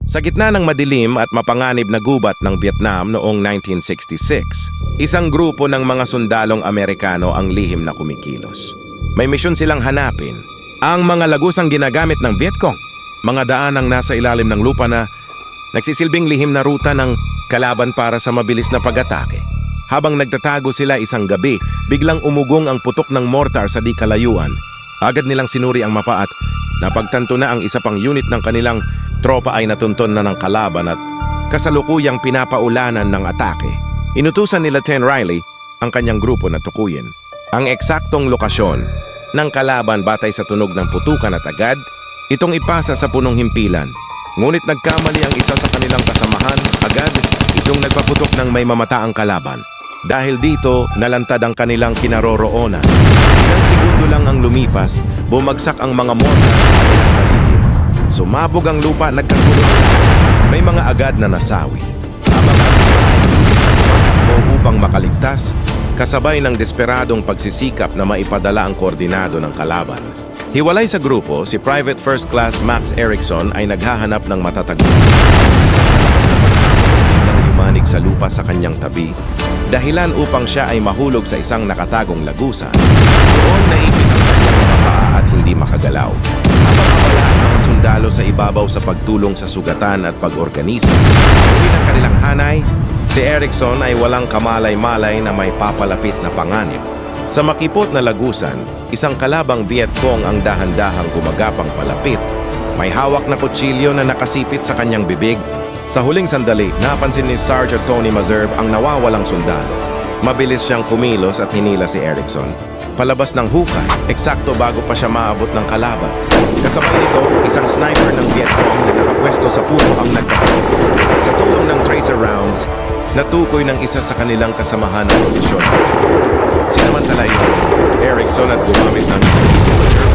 Sa gitna ng madilim at mapanganib na gubat ng Vietnam noong 1966, isang grupo ng mga sundalong Amerikano ang lihim na kumikilos. May misyon silang hanapin ang mga lagusang ginagamit ng Vietcong, mga daanang nasa ilalim ng lupa na nagsisilbing lihim na ruta ng kalaban para sa mabilis na pag-atake. Habang nagtatago sila isang gabi, biglang umugong ang putok ng mortar sa di kalayuan. Agad nilang sinuri ang mapa at napagtanto na ang isa pang unit ng kanilang tropa ay natunton na ng kalaban at kasalukuyang pinapaulanan ng atake. Inutusan ni Lieutenant Riley ang kanyang grupo na tukuyin ang eksaktong lokasyon ng kalaban batay sa tunog ng putukan at agad itong ipasa sa punong himpilan. Ngunit nagkamali ang isa sa kanilang kasamahan, agad itong nagpaputok ng may mamataang kalaban. Dahil dito, nalantad ang kanilang kinaroroonan. Ilang segundo lang ang lumipas, bumagsak ang mga mortar sa kanilang paligid. Sumabog ang lupa, nagkagulo. May mga agad na nasawi. Habang ang upang makaligtas, kasabay ng desperadong pagsisikap na maipadala ang koordinado ng kalaban. Hiwalay sa grupo, si Private First Class Max Erickson ay naghahanap ng matatagpuan. Nang lumanig sa lupa sa kanyang tabi, dahilan upang siya ay mahulog sa isang nakatagong lagusan. Doon naipit ang kanyang mga paa at hindi makagalaw. Habang abala ang mga sundalo sa ibabaw sa pagtulong sa sugatan at pag-organisa, uli ng kanilang hanay, si Erickson ay walang kamalay-malay na may papalapit na panganib. Sa makipot na lagusan, isang kalabang Vietcong ang dahan-dahang gumagapang palapit. May hawak na kutsilyo na nakasipit sa kanyang bibig. Sa huling sandali, napansin ni Sergeant Tony Mazurb ang nawawalang sundalo. Mabilis siyang kumilos at hinila si Erickson palabas ng hukay, eksakto bago pa siya maabot ng kalaban. Kasabay nito, isang sniper ng Vietcong na nakapwesto sa puno ang nagpapalit. Sa tulong ng tracer rounds, natukoy ng isa sa kanilang kasamahan ng posisyon. Sinamantala yun, Erickson at gumamit ng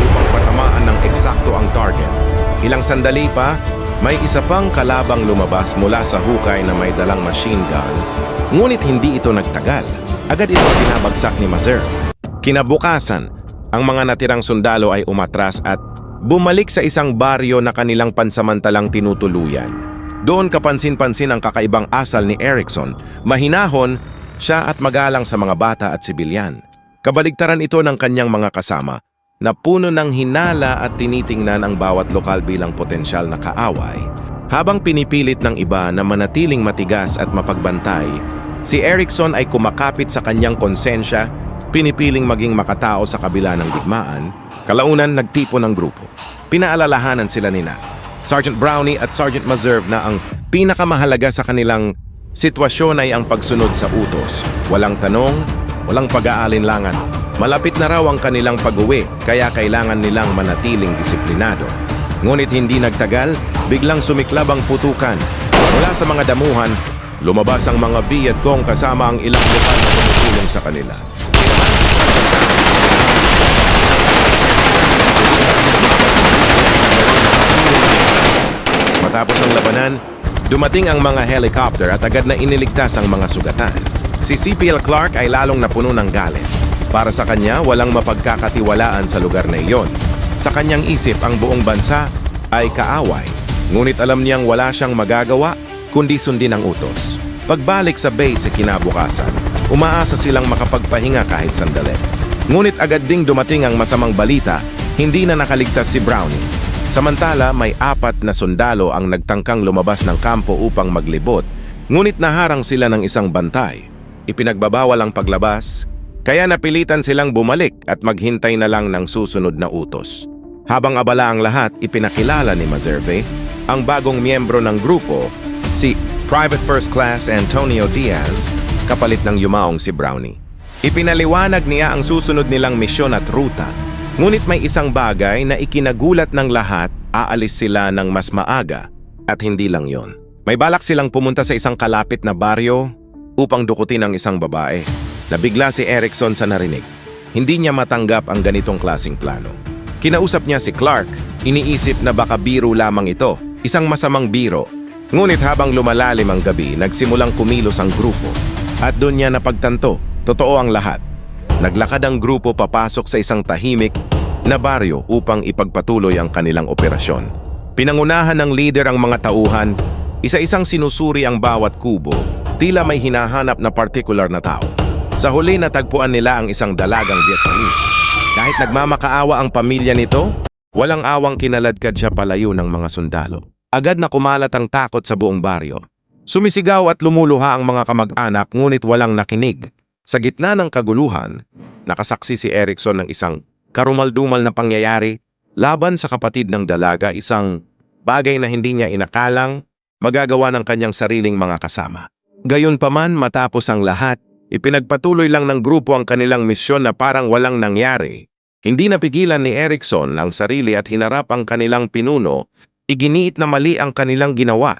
upang patamaan ng eksakto ang target. Ilang sandali pa, may isa pang kalabang lumabas mula sa hukay na may dalang machine gun, ngunit hindi ito nagtagal. Agad ito pinabagsak ni Mazurb. Kinabukasan, ang mga natirang sundalo ay umatras at bumalik sa isang baryo na kanilang pansamantalang tinutuluyan. Doon kapansin-pansin ang kakaibang asal ni Erickson. Mahinahon siya at magalang sa mga bata at sibilyan. Kabaligtaran ito ng kanyang mga kasama na puno ng hinala at tinitingnan ang bawat lokal bilang potensyal na kaaway. Habang pinipilit ng iba na manatiling matigas at mapagbantay, si Erickson ay kumakapit sa kanyang konsensya, pinipiling maging makatao sa kabila ng digmaan. Kalaunan, nagtipon ng grupo. Pinaalalahanan sila nina Sergeant Brownie at Sergeant Mazurb na ang pinakamahalaga sa kanilang sitwasyon ay ang pagsunod sa utos. Walang tanong, walang pag-aalinlangan. Malapit na raw ang kanilang pag-uwi, kaya kailangan nilang manatiling disiplinado. Ngunit hindi nagtagal, biglang sumiklab ang putukan. Mula sa mga damuhan, lumabas ang mga Vietcong kasama ang ilang lokal na tumutulong sa kanila. Matapos ang labanan, dumating ang mga helicopter at agad na iniligtas ang mga sugatan. Si CPL Clark ay lalong napuno ng galit. Para sa kanya, walang mapagkakatiwalaan sa lugar na iyon. Sa kanyang isip, ang buong bansa ay kaaway. Ngunit alam niyang wala siyang magagawa, kundi sundin ang utos. Pagbalik sa base sa kinabukasan, umaasa silang makapagpahinga kahit sandali. Ngunit agad ding dumating ang masamang balita, hindi na nakaligtas si Brownie. Samantala, may 4 na sundalo ang nagtangkang lumabas ng kampo upang maglibot, ngunit naharang sila ng isang bantay. Ipinagbabawal ang paglabas, kaya napilitan silang bumalik at maghintay na lang ng susunod na utos. Habang abala ang lahat, ipinakilala ni Mazurb ang bagong miyembro ng grupo, si Private First Class Antonio Diaz, kapalit ng yumaong si Brownie. Ipinaliwanag niya ang susunod nilang misyon at ruta. Ngunit may isang bagay na ikinagulat ng lahat, aalis sila ng mas maaga. At hindi lang yon. May balak silang pumunta sa isang kalapit na baryo upang dukutin ang isang babae. Nabigla si Erickson sa narinig. Hindi niya matanggap ang ganitong klaseng plano. Kinausap niya si Clark, iniisip na baka biro lamang ito, isang masamang biro. Ngunit habang lumalalim ang gabi, nagsimulang kumilos ang grupo. At doon niya napagtanto, totoo ang lahat. Naglakad ang grupo papasok sa isang tahimik na baryo upang ipagpatuloy ang kanilang operasyon. Pinangunahan ng leader ang mga tauhan, isa-isang sinusuri ang bawat kubo, tila may hinahanap na partikular na tao. Sa huli natagpuan nila ang isang dalagang Vietnamese. Kahit nagmamakaawa ang pamilya nito, walang awang kinaladkad siya palayo ng mga sundalo. Agad na kumalat ang takot sa buong baryo. Sumisigaw at lumuluha ang mga kamag-anak ngunit walang nakinig. Sa gitna ng kaguluhan, nakasaksi si Erickson ng isang karumaldumal na pangyayari laban sa kapatid ng dalaga, isang bagay na hindi niya inakalang magagawa ng kanyang sariling mga kasama. Gayunpaman, matapos ang lahat, ipinagpatuloy lang ng grupo ang kanilang misyon na parang walang nangyari. Hindi napigilan ni Erickson ang sarili at hinarap ang kanilang pinuno, iginiit na mali ang kanilang ginawa.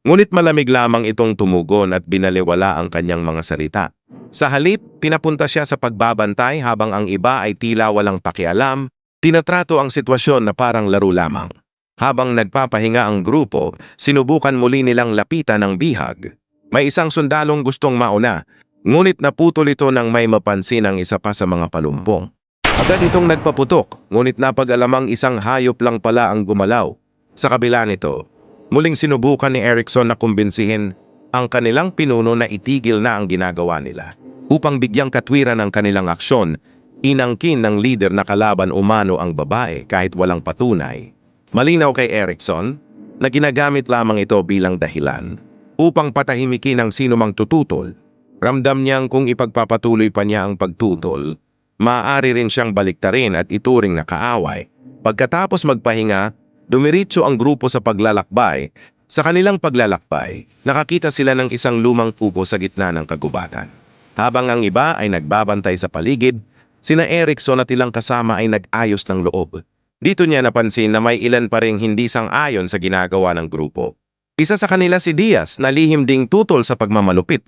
Ngunit malamig lamang itong tumugon at binaliwala ang kanyang mga salita. Sa halip, pinapunta siya sa pagbabantay habang ang iba ay tila walang pakialam, tinatrato ang sitwasyon na parang laro lamang. Habang nagpapahinga ang grupo, sinubukan muli nilang lapitan ang bihag. May isang sundalong gustong mauna, ngunit naputol ito nang may mapansin ang isa pa sa mga palumpong. Agad itong nagpaputok, ngunit napag-alamang isang hayop lang pala ang gumalaw. Sa kabila nito, muling sinubukan ni Erickson na kumbinsihin ang kanilang pinuno na itigil na ang ginagawa nila. Upang bigyang katwiran ang kanilang aksyon, inangkin ng leader na kalaban umano ang babae kahit walang patunay. Malinaw kay Erickson na ginagamit lamang ito bilang dahilan upang patahimikin ang sinumang tututol. Ramdam niyang kung ipagpapatuloy pa niya ang pagtutol, maaari rin siyang baliktarin at ituring na kaaway. Pagkatapos magpahinga, dumiritso ang grupo sa paglalakbay. Sa kanilang paglalakbay, nakakita sila ng isang lumang kubo sa gitna ng kagubatan. Habang ang iba ay nagbabantay sa paligid, sina Erickson at ilang kasama ay nag-ayos ng loob. Dito niya napansin na may ilan pa ring hindi sang-ayon sa ginagawa ng grupo. Isa sa kanila si Diaz na lihim ding tutol sa pagmamalupit.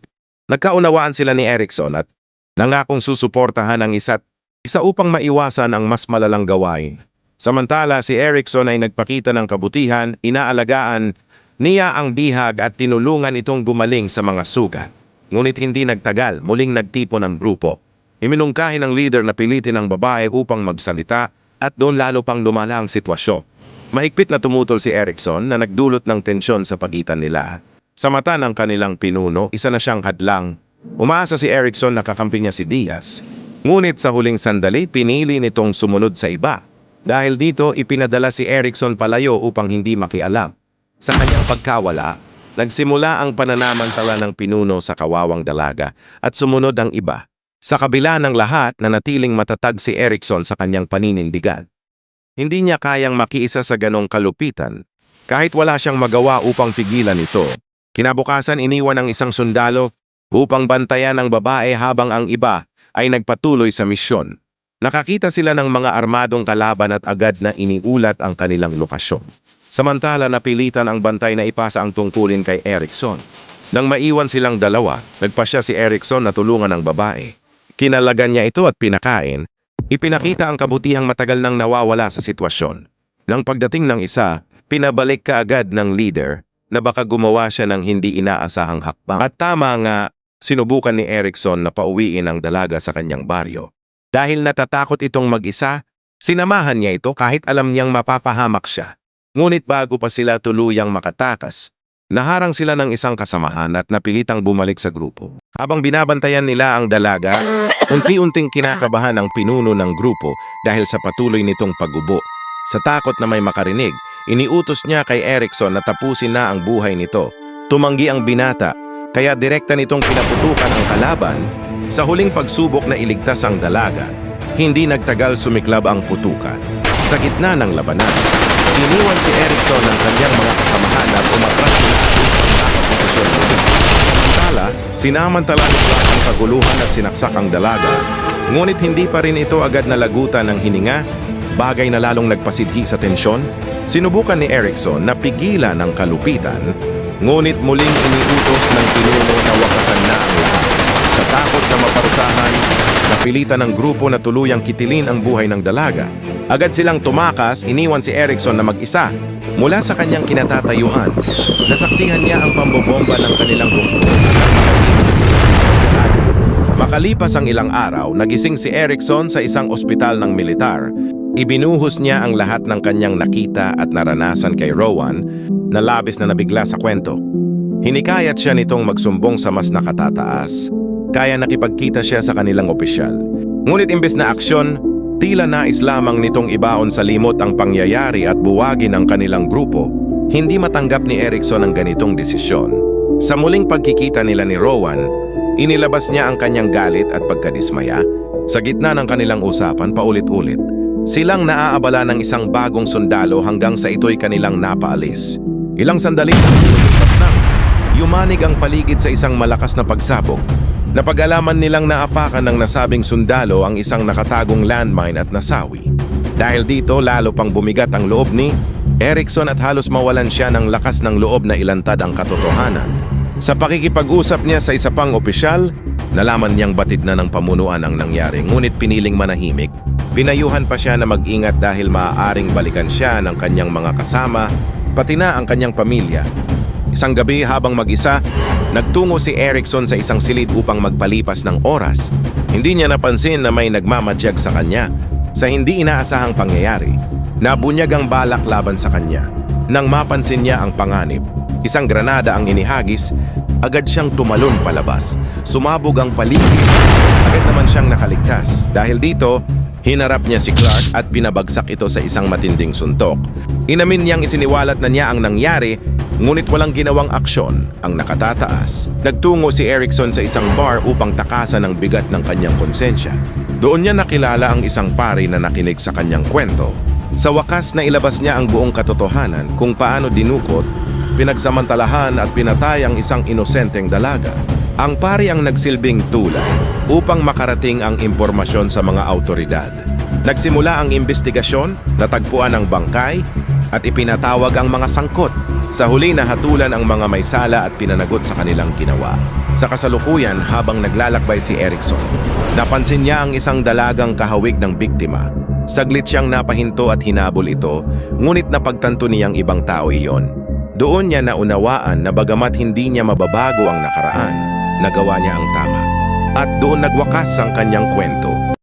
Nagkaunawaan sila ni Erickson at nangakong susuportahan ang isa upang maiwasan ang mas malalang gawain. Samantala si Erickson ay nagpakita ng kabutihan, inaalagaan niya ang bihag at tinulungan itong gumaling sa mga sugat. Ngunit hindi nagtagal, muling nagtipon ang grupo. Iminungkahi ng leader na pilitin ang babae upang magsalita at doon lalo pang lumala ang sitwasyon. Mahigpit na tumutol si Erickson na nagdulot ng tensyon sa pagitan nila. Sa mata ng kanilang pinuno, isa na siyang hadlang. Umaasa si Erickson na kakampi niya si Diaz. Ngunit sa huling sandali, pinili nitong sumunod sa iba. Dahil dito, ipinadala si Erickson palayo upang hindi makialam. Sa kanyang pagkawala, nagsimula ang pananamantala ng pinuno sa kawawang dalaga at sumunod ang iba. Sa kabila ng lahat, nanatiling matatag si Erickson sa kanyang paninindigan. Hindi niya kayang makiisa sa ganong kalupitan, kahit wala siyang magawa upang pigilan ito. Kinabukasan iniwan ng isang sundalo upang bantayan ang babae habang ang iba ay nagpatuloy sa misyon. Nakakita sila ng mga armadong kalaban at agad na iniulat ang kanilang lokasyon. Samantala napilitan ang bantay na ipasa ang tungkulin kay Erickson. Nang maiwan silang dalawa, nagpasya si Erickson na tulungan ang babae. Kinalagan niya ito at pinakain. Ipinakita ang kabutihang matagal nang nawawala sa sitwasyon. Nang pagdating ng isa, pinabalik kaagad ng leader na baka gumawa siya ng hindi inaasahang hakbang. At tama nga, sinubukan ni Erickson na pauwiin ang dalaga sa kanyang baryo. Dahil natatakot itong mag-isa, sinamahan niya ito kahit alam niyang mapapahamak siya. Ngunit bago pa sila tuluyang makatakas, naharang sila ng isang kasamahan at napilitang bumalik sa grupo. Habang binabantayan nila ang dalaga, unti-unting kinakabahan ang pinuno ng grupo dahil sa patuloy nitong paggubo. Sa takot na may makarinig, iniutos niya kay Erickson na tapusin na ang buhay nito. Tumanggi ang binata, kaya direkta nitong pinaputukan ang kalaban. Sa huling pagsubok na iligtas ang dalaga, hindi nagtagal sumiklab ang putukan. Sa gitna ng labanan, iniwan si Erickson ng kanyang mga kasamahan at umatras sila sa nakaposisyon. Samantala, sinamantala nito ang kaguluhan at sinaksak ang dalaga. Ngunit hindi pa rin ito agad nalagutan ng hininga, bagay na lalong nagpasidhi sa tensyon. Sinubukan ni Erickson na pigilan ang kalupitan, ngunit muling iniutos ng pinuno na wakasan na ang lahat. Sa takot na maparusahan, napilitan ng grupo na tuluyang kitilin ang buhay ng dalaga. Agad silang tumakas, iniwan si Erickson na mag-isa. Mula sa kanyang kinatatayuan, nasaksihan niya ang pambobomba ng kanilang grupo. Makalipas ang ilang araw, nagising si Erickson sa isang ospital ng militar. Ibinuhos niya ang lahat ng kanyang nakita at naranasan kay Rowan na labis na nabigla sa kwento. Hinikayat siya nitong magsumbong sa mas nakatataas, kaya nakipagkita siya sa kanilang opisyal. Ngunit imbes na aksyon, tila nais lamang nitong ibaon sa limot ang pangyayari at buwagin ang kanilang grupo. Hindi matanggap ni Erickson ang ganitong desisyon. Sa muling pagkikita nila ni Rowan, inilabas niya ang kanyang galit at pagkadismaya. Sa gitna ng kanilang usapan paulit-ulit, silang naaabala ng isang bagong sundalo hanggang sa ito'y kanilang napaalis. Ilang sandali lumipas na, yumanig ang paligid sa isang malakas na pagsabog. Napag-alaman nilang naapakan ng nasabing sundalo ang isang nakatagong landmine at nasawi. Dahil dito, lalo pang bumigat ang loob ni Erickson at halos mawalan siya ng lakas ng loob na ilantad ang katotohanan. Sa pakikipag-usap niya sa isa pang opisyal, nalaman niyang batid na ng pamunuan ang nangyari, ngunit piniling manahimik. Pinayuhan pa siya na mag-ingat dahil maaaring balikan siya ng kanyang mga kasama, pati na ang kanyang pamilya. Isang gabi habang mag-isa, nagtungo si Erickson sa isang silid upang magpalipas ng oras. Hindi niya napansin na may nagmamadyag sa kanya. Sa hindi inaasahang pangyayari, nabunyag ang balak laban sa kanya. Nang mapansin niya ang panganib, isang granada ang inihagis, agad siyang tumalon palabas. Sumabog ang paligid. Agad naman siyang nakaligtas. Dahil dito, hinarap niya si Clark at pinabagsak ito sa isang matinding suntok. Inamin niyang isiniwalat na niya ang nangyari, ngunit walang ginawang aksyon ang nakatataas. Nagtungo si Erickson sa isang bar upang takasan ang bigat ng kanyang konsensya. Doon niya nakilala ang isang pari na nakinig sa kanyang kwento. Sa wakas na ilabas niya ang buong katotohanan kung paano dinukot, pinagsamantalahan at pinatay ang isang inosenteng dalaga. Ang pari ang nagsilbing tulay upang makarating ang impormasyon sa mga autoridad. Nagsimula ang investigasyon, natagpuan ang bangkay at ipinatawag ang mga sangkot. Sa huli nahatulan ang mga may sala at pinanagot sa kanilang ginawa. Sa kasalukuyan habang naglalakbay si Erickson, napansin niya ang isang dalagang kahawig ng biktima. Saglit siyang napahinto at hinabol ito, ngunit napagtanto niyang ibang tao iyon. Doon niya naunawaan na bagamat hindi niya mababago ang nakaraan, nagawa niya ang tama. At doon nagwakas ang kanyang kwento.